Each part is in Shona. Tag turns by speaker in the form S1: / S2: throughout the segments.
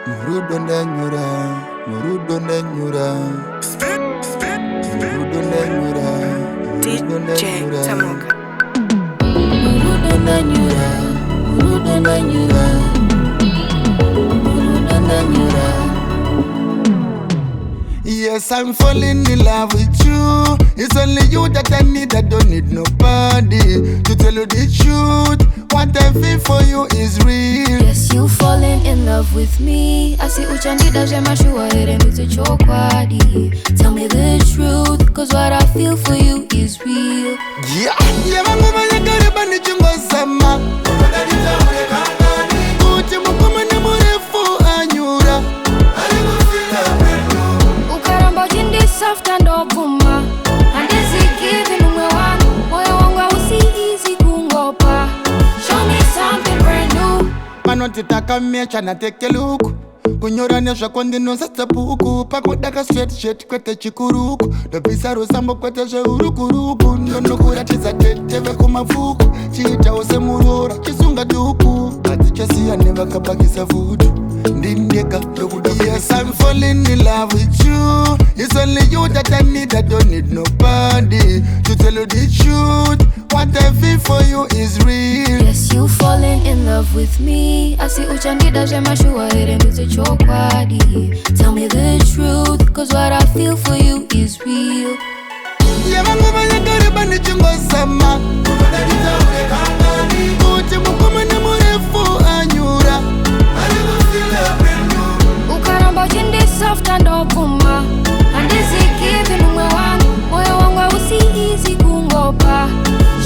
S1: Murudo nenyura, murudo nenyura, murudo nenyura, murudo nenyura, murudo nenyura, murudo nenyura, murudo nenyura. Yes, I'm falling in love with you. It's only you that I need, I don't need nobody. To tell you the truth, what I feel for you is real.
S2: Yes, you falling in love with me. I see uchandida jemashua erendute chokwadi. Tell me the truth, cause what I feel for you is real.
S1: Yeah, yeah, manguva yakareba nichingosama. Kuti mukoma nemurefu anyura.
S2: Ukaramba jindi soft and opuma. And is it giving umwe wangu? Moyo wangu hausi easy kungopa. Show me something brand new.
S1: Manotitaka mecha na take a look. Kunyora nezvako ndinosatsa puku. Pakudaka straight kwete chikuruku. Ndobvisa sambo kwete zveurukuruku. Ndonokuratidza teteve kumafuku. Chiitawo semurora chisunga duku. Hadzichasiya nevakapakisa futu. Ndindega ndokuda. Yes, I'm falling in love with you. It's only you that I need, I don't need nobody. To tell you the truth, what I feel for you is real.
S2: Yes, you falling in love with me. I see uchandida jemashua erendute chokwadi. Tell me the truth, cause what I feel for you is real.
S1: Yeah, manguva yakareba nichingosama. Kuti mukoma nemurefu anyura.
S2: Ukaramba jindi soft and opuma. And is it giving umwe wangu? Moyo wangu hausi easy kungopa.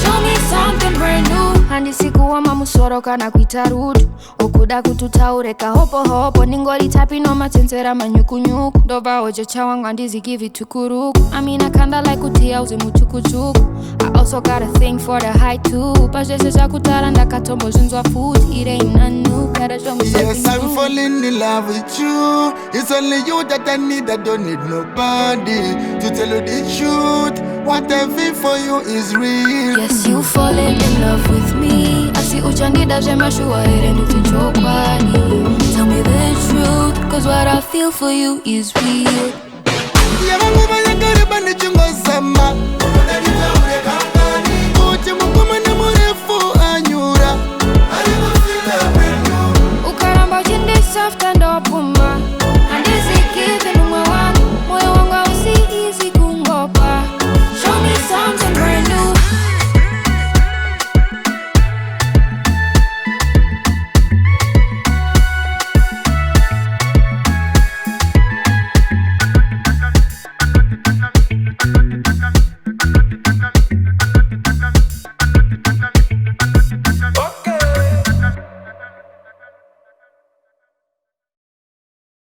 S2: Show me something brand new. Handisikuwa mamusoro kana kuita rudu. Okuda kututaureka hopo ningori tapino matensera manyukunyuku. Ndova oje chawangu andizi give it tukuruku. Amina kanda like kutia uzi muchukuchuku. I also got a thing for the high too. Pajese chakutara ndakatombo zvinzwa food. It ain't none new, better show me something new.
S1: Yes, I'm falling in love with you. It's only you that I need, I don't need nobody. To tell you the truth, what I feel for you is real.
S2: Yes, you falling in love with me. I see uchandida jemashua erendute chokwadi. Tell me the truth, cause what I feel for you is real.
S1: Yeah, manguva yakareba nichingosama. Kuti mukoma nemurefu anyura.
S2: Ukaramba jindi soft and opuma.